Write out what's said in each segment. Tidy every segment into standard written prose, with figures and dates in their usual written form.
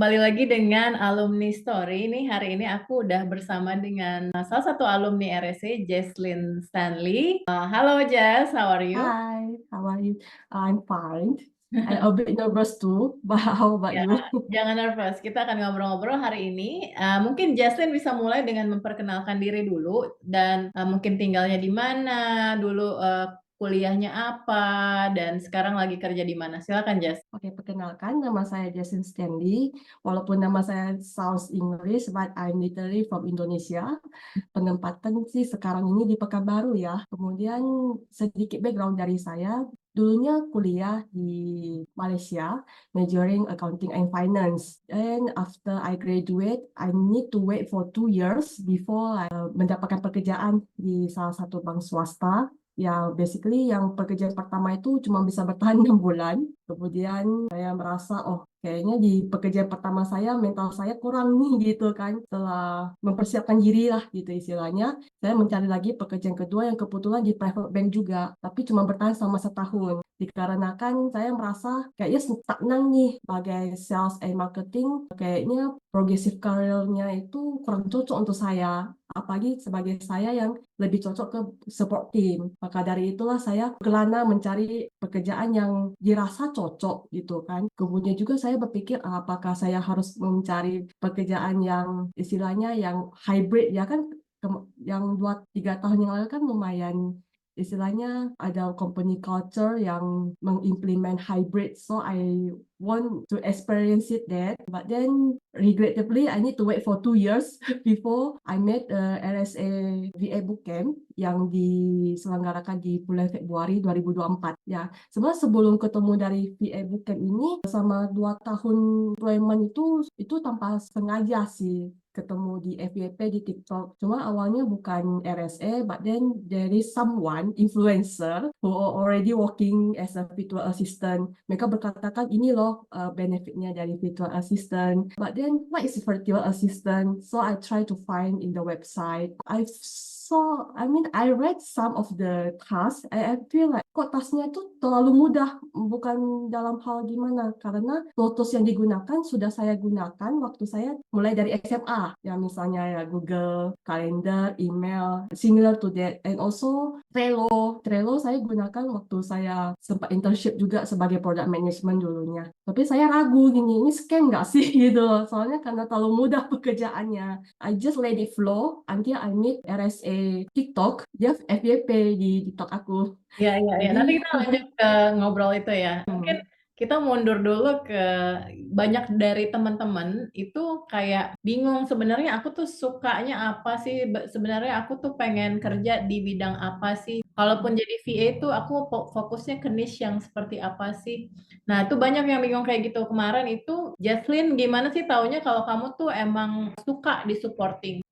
kembali lagi dengan Alumni Story. Ini hari ini aku udah bersama dengan salah satu alumni RSC, Jesslyn Stanley. Halo Jess, how are you? Hi, how are you? I'm fine. I'm a bit nervous too, but how about Ya, you? jangan nervous. Kita akan ngobrol-ngobrol hari ini. Mungkin Jesslyn bisa mulai dengan memperkenalkan diri dulu dan mungkin tinggalnya di mana, dulu kuliahnya apa, dan sekarang lagi kerja di mana. Silakan Jess. Oke, perkenalkan nama saya Jason Stanley. Walaupun nama saya sounds English, but I'm literally from Indonesia. Penempatan sih sekarang ini di Pekanbaru ya. Kemudian sedikit background dari saya. Dulunya kuliah di Malaysia, majoring accounting and finance. And after I graduate, I need to wait for 2 years before I mendapatkan pekerjaan di salah satu bank swasta. Ya, basically yang pekerjaan pertama itu cuma bisa bertahan 6 bulan. Kemudian saya merasa, oh kayaknya di pekerjaan pertama saya mental saya kurang nih gitu kan. Setelah mempersiapkan diri lah gitu istilahnya, saya mencari lagi pekerjaan kedua yang kebetulan di private bank juga, tapi cuma bertahan selama setahun. Dikarenakan saya merasa kayaknya stagnan nih sebagai sales and marketing, kayaknya progressive career-nya itu kurang cocok untuk saya. Apalagi sebagai saya yang lebih cocok ke support team. Maka dari itulah saya kelana mencari pekerjaan yang dirasa cocok gitu kan. Kemudian juga saya berpikir apakah saya harus mencari pekerjaan yang istilahnya yang hybrid ya kan, yang 2-3 tahun yang lalu kan lumayan istilahnya ada company culture yang mengimplement hybrid, so I want to experience it there, but then regrettably I need to wait for 2 years before I met RSA VA Bootcamp yang diselenggarakan di bulan Februari 2024. Ya, sebenarnya sebelum ketemu dari VA Bootcamp ini, sama 2 tahun employment itu tanpa sengaja sih ketemu di FYP di TikTok. Cuma awalnya bukan RSA, but then there is someone influencer who are already working as a virtual assistant. Mereka berkatakan ini loh benefitnya dari virtual assistant. But then what is virtual assistant? So I try to find in the website. I read some of the task. I feel like kok tasnya itu terlalu mudah, bukan dalam hal gimana, karena tools yang digunakan sudah saya gunakan waktu saya mulai dari SMA, ya misalnya ya Google Calendar, email, similar to that, and also Trello saya gunakan waktu saya sempat internship juga sebagai product management dulunya. Tapi saya ragu gini, ini scam nggak sih gitu loh, soalnya karena terlalu mudah pekerjaannya. I just let it flow until I meet RSA TikTok, dia FYP di TikTok aku. Iya, iya, iya. Nanti Jadi, kita lanjut ke ngobrol itu ya. Mungkin kita mundur dulu ke banyak dari teman-teman itu kayak bingung sebenarnya aku tuh sukanya apa sih? Sebenarnya aku tuh pengen kerja di bidang apa sih? Kalaupun jadi VA itu aku fokusnya ke niche yang seperti apa sih? Nah, itu banyak yang bingung kayak gitu. Kemarin itu Jesslyn gimana sih taunya kalau kamu tuh emang suka di supporting?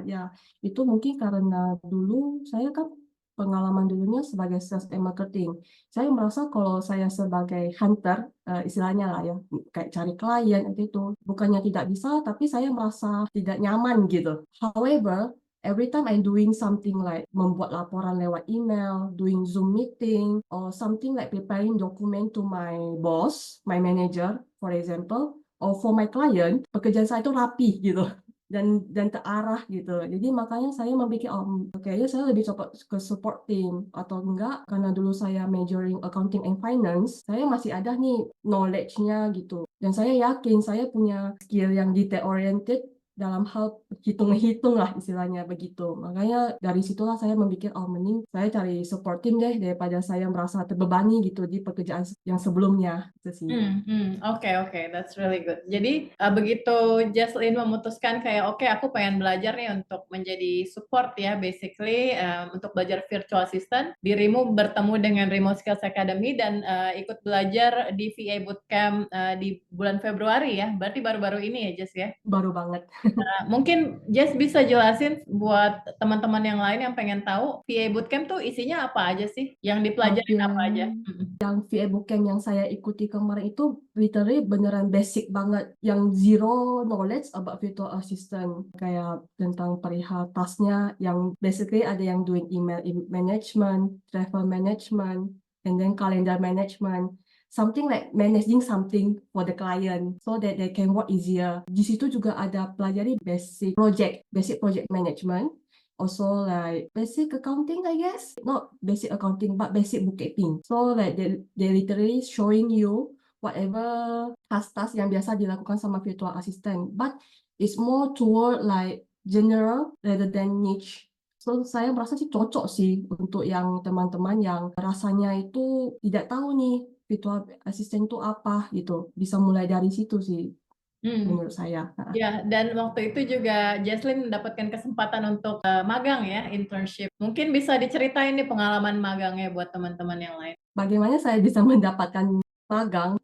ya, itu mungkin karena dulu saya kan pengalaman dulunya sebagai sales and marketing. Saya merasa kalau saya sebagai hunter, istilahnya lah ya, kayak cari klien itu bukannya tidak bisa, tapi saya merasa tidak nyaman gitu. However, every time I'm doing something like membuat laporan lewat email, doing Zoom meeting, or something like preparing document to my boss, my manager, for example, or for my client, pekerjaan saya itu rapi gitu dan terarah gitu. Jadi makanya saya memikir, oh kayaknya saya lebih cocok ke support team atau enggak, karena dulu saya majoring accounting and finance, saya masih ada nih knowledge-nya gitu. Dan saya yakin saya punya skill yang detail oriented dalam hal hitung-hitung lah istilahnya begitu. Makanya dari situlah saya memikir, oh mending saya cari support team deh daripada saya merasa terbebani gitu di pekerjaan yang sebelumnya. Itu sih. Oke, oke, that's really good. Jadi begitu Jaslyn memutuskan kayak oke, aku pengen belajar nih untuk menjadi support ya, basically untuk belajar virtual assistant. Dirimu bertemu dengan Remote Skills Academy dan ikut belajar di VA Bootcamp di bulan Februari ya. Berarti baru-baru ini ya, Jas ya. Baru banget. Mungkin Jas bisa jelasin buat teman-teman yang lain yang pengen tahu VA Bootcamp tuh isinya apa aja sih? Yang dipelajarin apa aja? Yang VA Bootcamp yang saya ikuti kemarin itu literally beneran basic banget, yang zero knowledge about virtual assistant, kayak tentang perihal tasnya, yang basically ada yang doing email management, travel management, and then calendar management. something like managing something for the client so that they can work easier. Di situ juga ada pelajari basic project management, also like basic accounting, I guess. Not basic accounting, but basic bookkeeping. So like they literally showing you whatever task-task yang biasa dilakukan sama virtual assistant, but it's more toward like general rather than niche. So saya merasa sih cocok sih untuk yang teman-teman yang rasanya itu tidak tahu nih virtual assistant itu apa gitu. Bisa mulai dari situ sih Hmm. menurut saya. Ya, dan waktu itu juga Jaslyn mendapatkan kesempatan untuk magang ya, internship. Mungkin bisa diceritain nih pengalaman magangnya buat teman-teman yang lain. Bagaimana saya bisa mendapatkan magang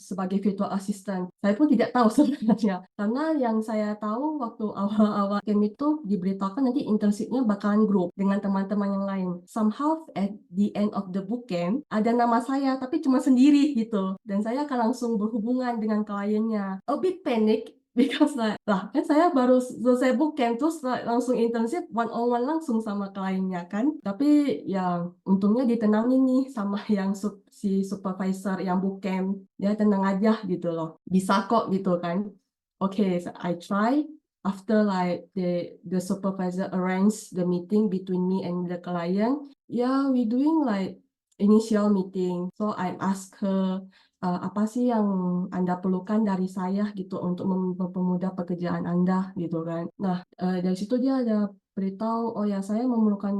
sebagai virtual assistant? Saya pun tidak tahu sebenarnya. Karena yang saya tahu waktu awal-awal camp itu diberitakan nanti internshipnya bakalan grup dengan teman-teman yang lain. Somehow at the end of the boot camp ada nama saya tapi cuma sendiri gitu. Dan saya akan langsung berhubungan dengan kliennya. A bit panic because lah kan saya baru selesai bootcamp terus langsung internship one on one langsung sama kliennya kan. Tapi ya untungnya ditenangin nih sama yang si supervisor yang bootcamp. Dia tenang aja gitu loh. Bisa kok gitu kan. Okay, so I try. After like the supervisor arrange the meeting between me and the client, yeah, we doing like initial meeting. So I ask her apa sih yang Anda perlukan dari saya gitu untuk mempermudah pekerjaan Anda gitu kan. Nah, dari situ dia ada beritahu, oh ya saya memerlukan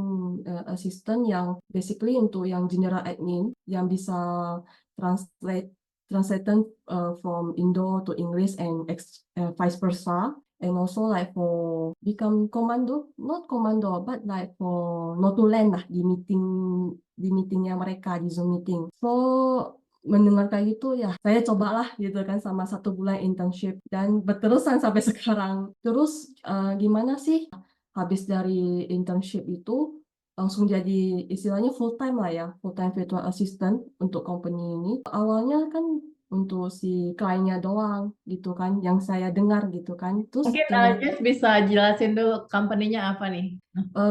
asisten yang basically untuk yang general admin yang bisa translating from Indo to English and vice versa. And also like for become commando, not commando, but like for notulen lah di meetingnya mereka di Zoom meeting. So mendengar kayak gitu ya saya cobalah gitu kan sama 1 bulan internship dan berterusan sampai sekarang. Terus gimana sih habis dari internship itu langsung jadi istilahnya full time lah ya, full time virtual assistant untuk company ini. Awalnya kan untuk si kliennya doang gitu kan yang saya dengar gitu kan. Terus Mungkin Jess bisa jelasin dulu company-nya apa nih?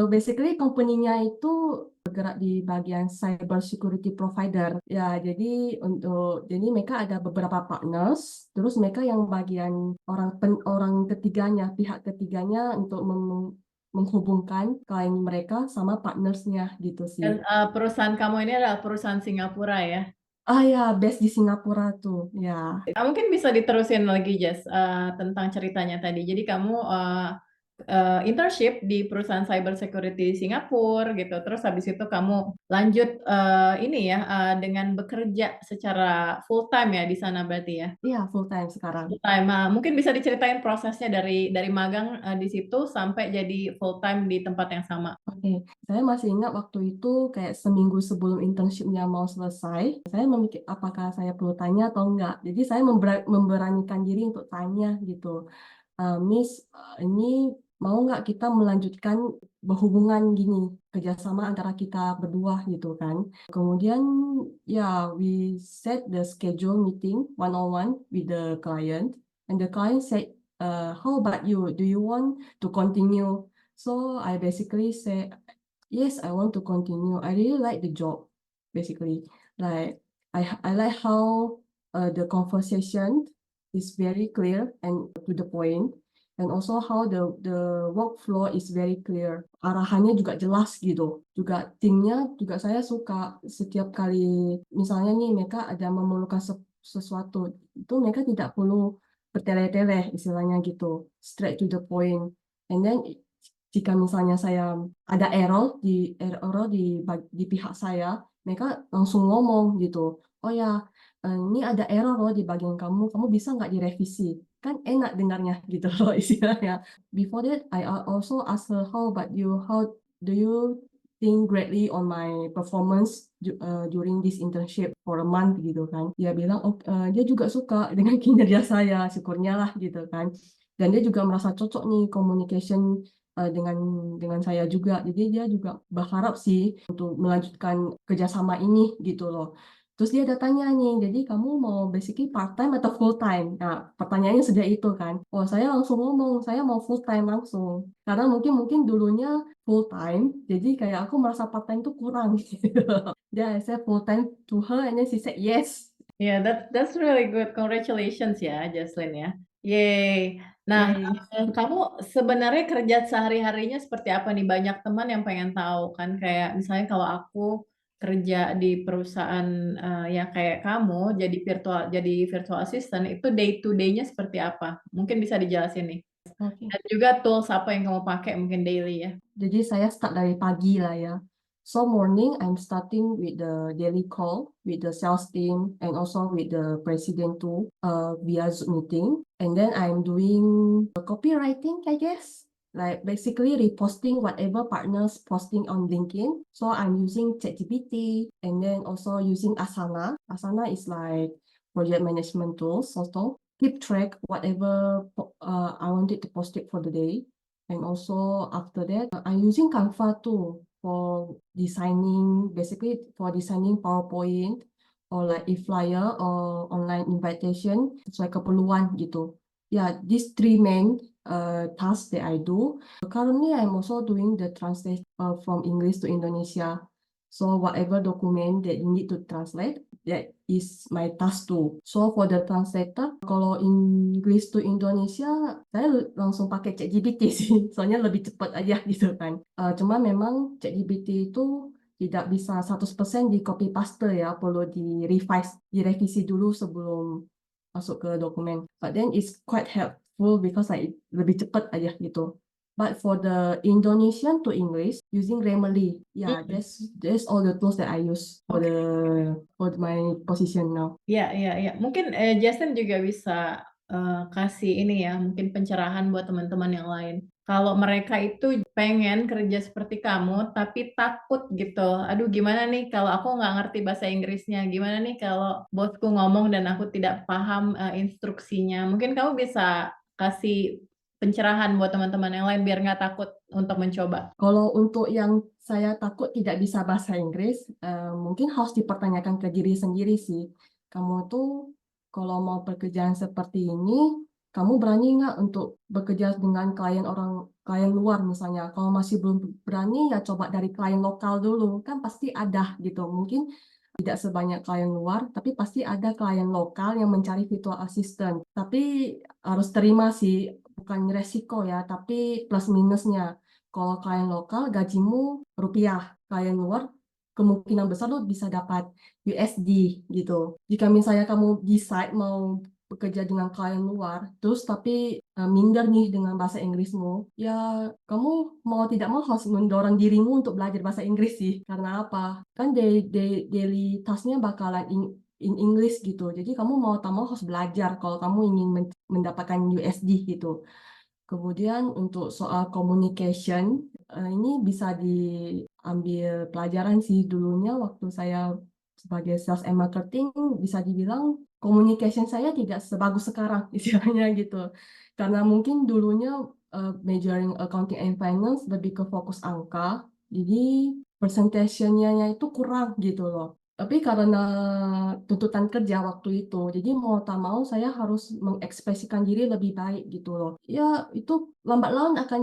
basically company-nya itu bergerak di bagian cyber security provider. Ya, jadi mereka ada beberapa partners, terus mereka yang bagian orang ketiganya, pihak ketiganya untuk menghubungkan klien mereka sama partnersnya gitu sih. Dan perusahaan kamu ini adalah perusahaan Singapura ya? Ah ya, base di Singapura tuh, ya. Mungkin bisa diterusin lagi, Jess, tentang ceritanya tadi. Jadi kamu internship di perusahaan cyber security di Singapura gitu. Terus habis itu kamu lanjut ini ya dengan bekerja secara full time ya di sana berarti ya? Iya, full time sekarang. Full time. Mungkin bisa diceritain prosesnya dari magang di situ sampai jadi full time di tempat yang sama. Oke, saya masih ingat waktu itu kayak seminggu sebelum internshipnya mau selesai, saya memikir apakah saya perlu tanya atau enggak. Jadi saya memberanikan diri untuk tanya gitu. Miss, ini mau nggak kita melanjutkan berhubungan gini, kerjasama antara kita berdua gitu kan. Kemudian ya, we set the schedule meeting one on one with the client, and the client said, how about you? Do you want to continue? So I basically said, yes, I want to continue. I really like the job, basically. Like I like how the conversation is very clear and to the point, and also how the workflow is very clear. Arahannya juga jelas gitu. Juga timnya juga saya suka setiap kali misalnya nih mereka ada memerlukan sesuatu itu mereka tidak perlu bertele-tele istilahnya gitu, straight to the point. And then jika misalnya saya ada error di pihak saya, mereka langsung ngomong gitu. Oh ya, ini ada error loh di bagian kamu, kamu bisa nggak direvisi? Kan enak dengarnya gitu loh istilahnya. Before that, I also ask her, how about you? How do you think greatly on my performance during this internship for a month gitu kan? Dia bilang, oh, dia juga suka dengan kinerja saya, syukurnya lah gitu kan. Dan dia juga merasa cocok nih communication dengan saya juga. Jadi dia juga berharap sih untuk melanjutkan kerjasama ini gitu loh. Terus dia ada tanya nih, jadi kamu mau basically part time atau full time? Nah, pertanyaannya sudah itu kan. Oh, saya langsung ngomong, saya mau full time langsung. Karena mungkin dulunya full time, jadi kayak aku merasa part time tuh kurang gitu. Dia saya full time to her and then she said yes. Yeah, that's really good. Congratulations ya, Jaslyn ya. Yeay. Nah, Yay. kamu sebenarnya kerja sehari-harinya seperti apa nih? Banyak teman yang pengen tahu kan, kayak misalnya kalau aku kerja di perusahaan ya kayak kamu jadi virtual assistant itu day to day-nya seperti apa? Mungkin bisa dijelasin nih. Oke. Dan juga tools apa yang kamu pakai mungkin daily ya. Jadi saya start dari pagi lah ya. So morning I'm starting with the daily call with the sales team and also with the president too via Zoom meeting. And then I'm doing copywriting, I guess. Like basically reposting whatever partners posting on LinkedIn. So I'm using ChatGPT and then also using Asana. Asana is like project management tools also. Keep track whatever I wanted to post it for the day. And also after that, I'm using Canva too for designing, basically for designing PowerPoint or like e-flyer or online invitation sesuai keperluan gitu. Yeah, these three main tasks that I do. Currently, I'm also doing the translation from English to Indonesia. So whatever document that you need to translate, that is my task too. So for the translator, kalau English to Indonesia, saya langsung pakai ChatGPT sih, soalnya lebih cepat aja gitu kan. Cuma memang ChatGPT itu tidak bisa 100% di copy paste ya, perlu direvisi dulu sebelum masuk ke dokumen. But then it's quite helpful because like lebih cepat aja gitu. But for the Indonesian to English using Grammarly, yeah, Hmm, that's all the tools that I use for oke. my position now. Ya, ya, ya. Mungkin Justin juga bisa kasih ini ya, mungkin pencerahan buat teman-teman yang lain. Kalau mereka itu pengen kerja seperti kamu, tapi takut gitu. Aduh, gimana nih kalau aku nggak ngerti bahasa Inggrisnya? Gimana nih kalau bosku ngomong dan aku tidak paham instruksinya? Mungkin kamu bisa kasih pencerahan buat teman-teman yang lain biar nggak takut untuk mencoba. Kalau untuk yang saya takut tidak bisa bahasa Inggris, mungkin harus dipertanyakan ke diri sendiri sih. Kamu tuh kalau mau pekerjaan seperti ini, kamu berani nggak untuk bekerja dengan klien luar misalnya? Kalau masih belum berani, ya coba dari klien lokal dulu. Kan pasti ada gitu. Mungkin tidak sebanyak klien luar, tapi pasti ada klien lokal yang mencari virtual assistant. Tapi harus terima sih, bukan resiko ya, tapi plus minusnya. Kalau klien lokal gajimu rupiah, klien luar kemungkinan besar lo bisa dapat USD gitu. Jika misalnya kamu decide mau bekerja dengan klien luar, terus tapi minder nih dengan bahasa Inggrismu, ya kamu mau tidak mau harus mendorong dirimu untuk belajar bahasa Inggris sih. Karena apa? Kan daily task-nya bakalan in English gitu. Jadi kamu mau tak mau harus belajar kalau kamu ingin mendapatkan USD gitu. Kemudian untuk soal communication, ini bisa diambil pelajaran sih dulunya waktu saya sebagai sales and marketing, bisa dibilang communication saya tidak sebagus sekarang istilahnya gitu. Karena mungkin dulunya majoring accounting and finance lebih ke fokus angka, jadi presentation-nya itu kurang gitu loh. Tapi karena tuntutan kerja waktu itu, jadi mau tak mau saya harus mengekspresikan diri lebih baik gitu loh. Ya itu lambat laun akan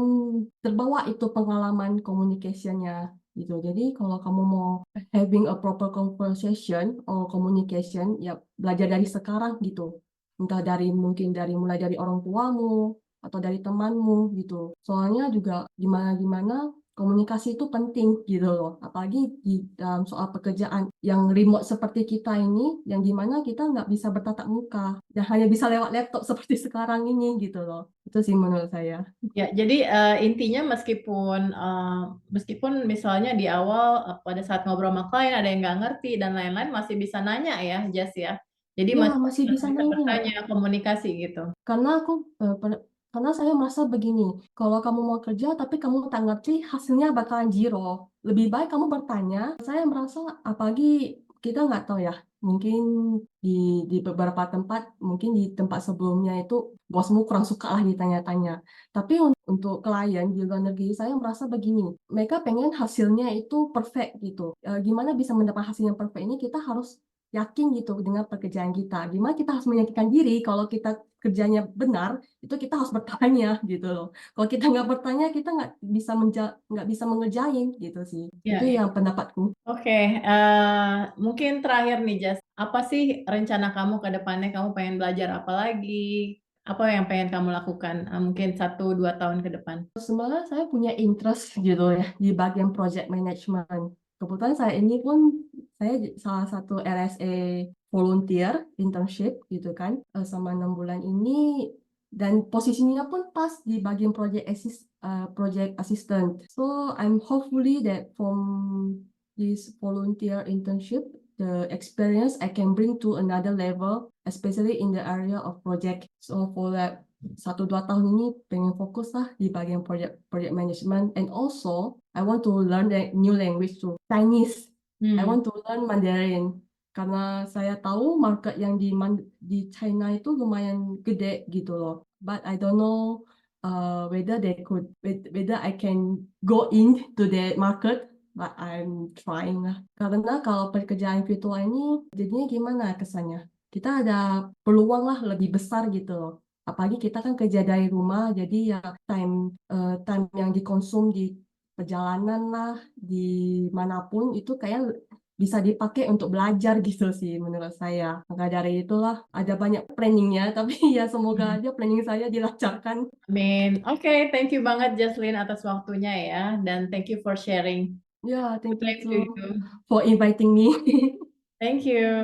terbawa itu pengalaman communication-nya gitu. Jadi kalau kamu mau having a proper conversation or communication, ya belajar dari sekarang gitu. Entah mungkin mulai dari orang tuamu atau dari temanmu gitu. Soalnya juga gimana-gimana komunikasi itu penting gitu loh, apalagi di dalam soal pekerjaan yang remote seperti kita ini, yang dimana kita nggak bisa bertatap muka, dan hanya bisa lewat laptop seperti sekarang ini gitu loh. Itu sih menurut saya. Ya, jadi intinya meskipun misalnya di awal pada saat ngobrol sama klien ada yang nggak ngerti dan lain-lain masih bisa nanya ya, Jas ya. Jadi Ya, masih masih bisa bisa nanya. bertanya komunikasi gitu. Karena karena saya merasa begini, kalau kamu mau kerja tapi kamu tak ngerti, hasilnya bakalan zero. Lebih baik kamu bertanya. Saya merasa, apalagi kita nggak tahu ya, mungkin di beberapa tempat, mungkin di tempat sebelumnya itu bosmu kurang suka lah ditanya-tanya. Tapi untuk klien di luar negeri, saya merasa begini, mereka pengen hasilnya itu perfect gitu. Gimana bisa mendapat hasil yang perfect ini, kita harus yakin gitu dengan pekerjaan kita. Gimana kita harus meyakinkan diri kalau kita kerjanya benar, itu kita harus bertanya gitu loh. Kalau kita nggak bertanya, kita nggak bisa mengerjain gitu sih. Ya, Itu ya. yang pendapatku. Oke, mungkin terakhir nih Jas, apa sih rencana kamu ke depannya? Kamu pengen belajar apa lagi? Apa yang pengen kamu lakukan? Mungkin 1-2 tahun ke depan. Sebenarnya saya punya interest gitu ya di bagian project management. Kebetulan saya ini pun saya salah satu RSA volunteer internship gitu kan selama 6 bulan ini, dan posisinya pun pas di bagian project assistant. So I'm hopefully that from this volunteer internship, the experience I can bring to another level, especially in the area of project. So for that 1-2 tahun ini pengen fokus lah di bagian project management, and also I want to learn the new language too, Chinese. I Hmm. want to learn Mandarin karena saya tahu market yang di China itu lumayan gede gitu loh. But I don't know whether I can go into that market, but I'm trying lah. Karena kalau pekerjaan virtual ini jadinya gimana kesannya? Kita ada peluang lah lebih besar gitu loh. Apalagi kita kan kerja dari rumah, jadi ya time yang dikonsum di perjalanan lah, di manapun itu kayak bisa dipakai untuk belajar gitu sih menurut saya. Maka dari itulah ada banyak planningnya, tapi ya semoga Hmm. aja planning saya dilancarkan. Amin. Oke, thank you banget Jaslyn atas waktunya ya, dan thank you for sharing. Ya, Good thank you luck to too you. for inviting me. Thank you.